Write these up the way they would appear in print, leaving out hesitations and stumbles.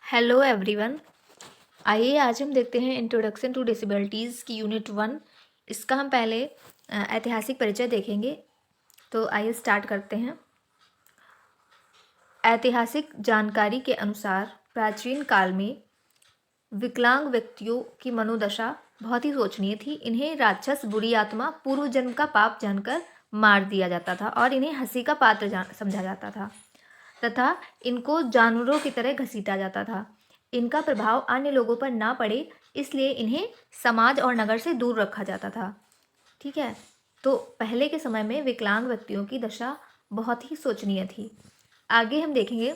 Hello everyone. आइए आज हम देखते हैं इंट्रोडक्शन टू डिसेबिलिटीज़ की यूनिट 1। इसका हम पहले ऐतिहासिक परिचय देखेंगे। तो आइए स्टार्ट करते हैं। ऐतिहासिक जानकारी के अनुसार प्राचीन काल में विकलांग व्यक्तियों की मनोदशा बहुत ही शोचनीय थी। इन्हें राक्षस, बुरी आत्मा, पूर्व जन्म का पाप जानकर मार दिया जाता था और इन्हें हंसी का पात्र समझा जाता था तथा इनको जानवरों की तरह घसीटा जाता था। इनका प्रभाव अन्य लोगों पर ना पड़े, इसलिए इन्हें समाज और नगर से दूर रखा जाता था। ठीक है, तो पहले के समय में विकलांग व्यक्तियों की दशा बहुत ही शोचनीय थी। आगे हम देखेंगे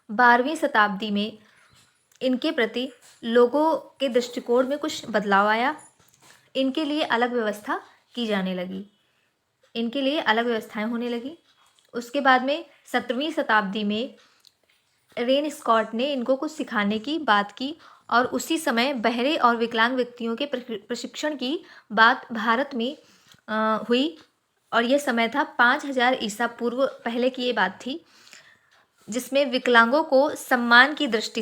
12वीं शताब्दी में इनके प्रति लोगों के दृष्टिकोण में कुछ बदलाव आया। इनके लिए अलग व्यवस्था की जाने लगी, इनके लिए अलग व्यवस्थाएं होने लगी। उसके बाद में 17वीं शताब्दी में रेन स्कॉट ने इनको कुछ सिखाने की बात की और उसी समय बहरे और विकलांग व्यक्तियों के प्रशिक्षण की बात भारत में हुई। और यह समय था 5000 ईसा पूर्व पहले की ये बात थी, जिसमें विकलांगों को सम्मान की दृष्टि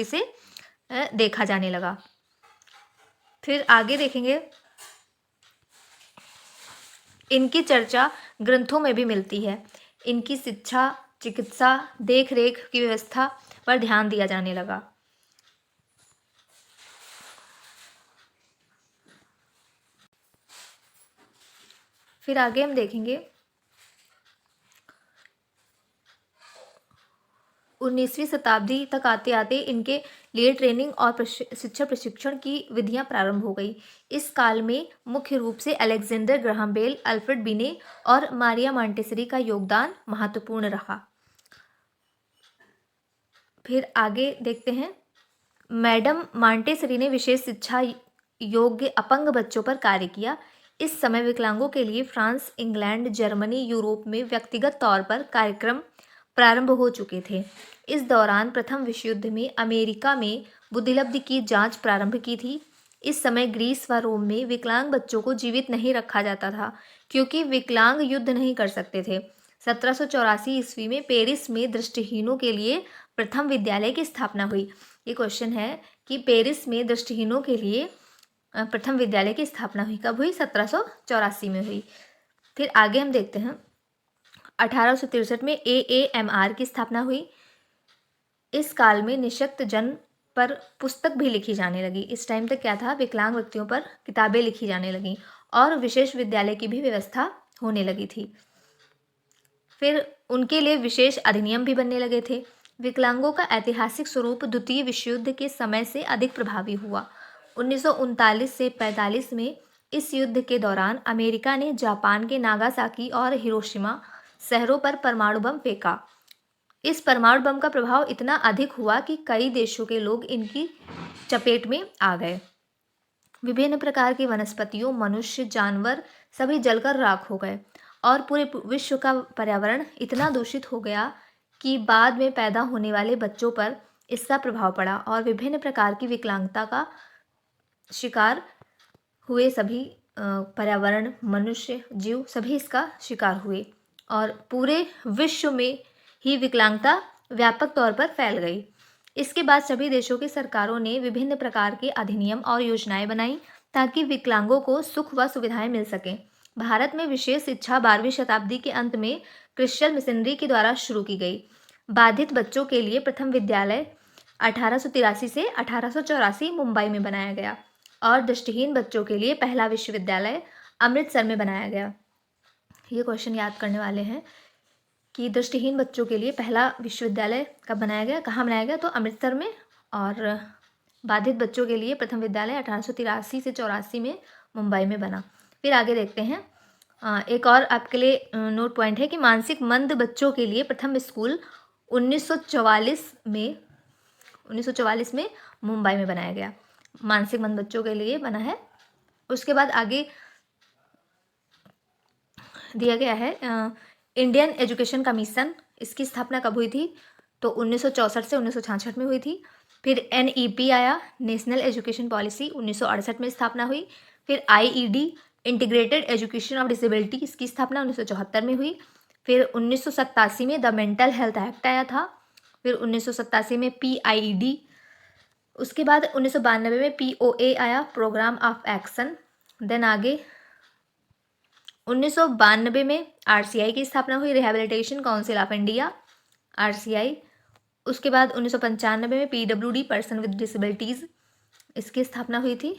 से देखा जाने लगा। फिर आगे देखेंगे, इनकी चर्चा ग्रंथों में भी मिलती है। इनकी शिक्षा, चिकित्सा, देख रेख की व्यवस्था पर ध्यान दिया जाने लगा। फिर आगे हम देखेंगे 19वीं शताब्दी तक आते आते इनके लिए ट्रेनिंग और शिक्षा प्रशिक्षण की विधियां प्रारंभ हो गई। इस काल में मुख्य रूप से अलेक्जेंडर ग्राहम बेल, अल्फ्रेड बिने और मारिया मॉन्टेसरी का योगदान महत्वपूर्ण रहा। फिर आगे देखते हैं, मैडम मॉन्टेसरी ने विशेष शिक्षा योग्य अपंग बच्चों पर कार्य किया। इस समय विकलांगों के लिए फ्रांस, इंग्लैंड, जर्मनी, यूरोप में व्यक्तिगत तौर पर कार्यक्रम प्रारंभ हो चुके थे। इस दौरान प्रथम विश्व युद्ध में अमेरिका में बुद्धिलब्धि की जांच प्रारंभ की थी। इस समय ग्रीस व रोम में विकलांग बच्चों को जीवित नहीं रखा जाता था, क्योंकि विकलांग युद्ध नहीं कर सकते थे। 1784 ईस्वी में पेरिस में दृष्टिहीनों के लिए प्रथम विद्यालय की स्थापना हुई। ये क्वेश्चन है कि पेरिस में दृष्टिहीनों के लिए प्रथम विद्यालय की स्थापना हुई। कब हुई? 1784 में हुई। फिर आगे हम देखते हैं 1863 में AAMR की स्थापना हुई। इस काल में निशक्त जन पर पुस्तक भी लिखी जाने लगी। इस टाइम तक क्या था? विकलांग व्यक्तियों पर किताबें लिखी जाने लगी और विशेष विद्यालय की भी व्यवस्था होने लगी थी। फिर उनके लिए विशेष अधिनियम भी बनने लगे थे। विकलांगों का ऐतिहासिक स्वरूप द्वितीय विश्व युद्ध के समय से अधिक प्रभावी हुआ। 1939 से 45 में इस युद्ध के दौरान अमेरिका ने जापान के नागासाकी और हिरोशिमा शहरों पर परमाणु बम फेंका। इस परमाणु बम का प्रभाव इतना अधिक हुआ कि कई देशों के लोग इनकी चपेट में आ गए। विभिन्न प्रकार की वनस्पतियों, मनुष्य, जानवर सभी जलकर राख हो गए और पूरे विश्व का पर्यावरण इतना दूषित हो गया कि बाद में पैदा होने वाले बच्चों पर इसका प्रभाव पड़ा और विभिन्न प्रकार की विकलांगता का शिकार हुए। सभी पर्यावरण, मनुष्य, जीव सभी इसका शिकार हुए और पूरे विश्व में ही विकलांगता व्यापक तौर पर फैल गई। इसके बाद सभी देशों की सरकारों ने विभिन्न प्रकार के अधिनियम और योजनाएं बनाई ताकि विकलांगों को सुख व सुविधाएं मिल सकें। भारत में विशेष शिक्षा 12वीं शताब्दी के अंत में क्रिश्चियन मिशनरी के द्वारा शुरू की गई। बाधित बच्चों के लिए प्रथम विद्यालय 1883 से 1884 मुंबई में बनाया गया और दृष्टिहीन बच्चों के लिए पहला विश्वविद्यालय अमृतसर में बनाया गया। ये क्वेश्चन याद करने वाले हैं कि दृष्टिहीन बच्चों के लिए पहला विश्वविद्यालय कब बनाया गया, कहाँ बनाया गया? तो अमृतसर में। और बाधित बच्चों के लिए प्रथम विद्यालय 1883 से 84 में मुंबई में बना। फिर आगे देखते हैं, एक और आपके लिए नोट पॉइंट है कि मानसिक मंद बच्चों के लिए प्रथम स्कूल 1944 में मुंबई में बनाया गया। मानसिक मंद बच्चों के लिए बना है। उसके बाद आगे दिया गया है इंडियन एजुकेशन कमीशन। इसकी स्थापना कब हुई थी? तो 1964 से 1966 में हुई थी। फिर NEP आया, नेशनल एजुकेशन पॉलिसी, 1968 में स्थापना हुई। फिर IED, integrated education of disability, इसकी स्थापना 1974 में हुई। फिर 1987 में द मेंटल हेल्थ एक्ट आया था फिर 1987 में PID, उसके बाद 1992 में POA आया, प्रोग्राम ऑफ एक्शन। देन आगे 1992 में RCI की स्थापना हुई, rehabilitation council of India, RCI। उसके बाद 1995 में PWD, पर्सन विद डिसेबिलिटीज़, इसकी स्थापना हुई थी।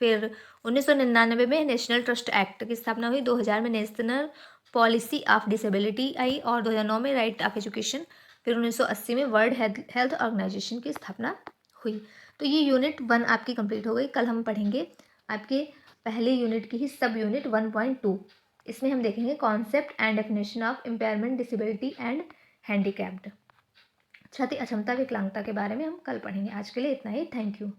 फिर 1999 में नेशनल ट्रस्ट एक्ट की स्थापना हुई, 2000 में नेशनल पॉलिसी ऑफ डिसेबिलिटी आई, और 2009 में राइट ऑफ एजुकेशन। फिर 1980 में वर्ल्ड हेल्थ ऑर्गेनाइजेशन की स्थापना हुई। तो ये यूनिट 1 आपकी कंप्लीट हो गई। कल हम पढ़ेंगे आपके पहले यूनिट की ही सब यूनिट 1.2। इसमें हम देखेंगे concept and definition of impairment, disability and handicapped, क्षति, अक्षमता, विकलांगता के बारे में हम कल पढ़ेंगे। आज के लिए इतना ही। Thank you.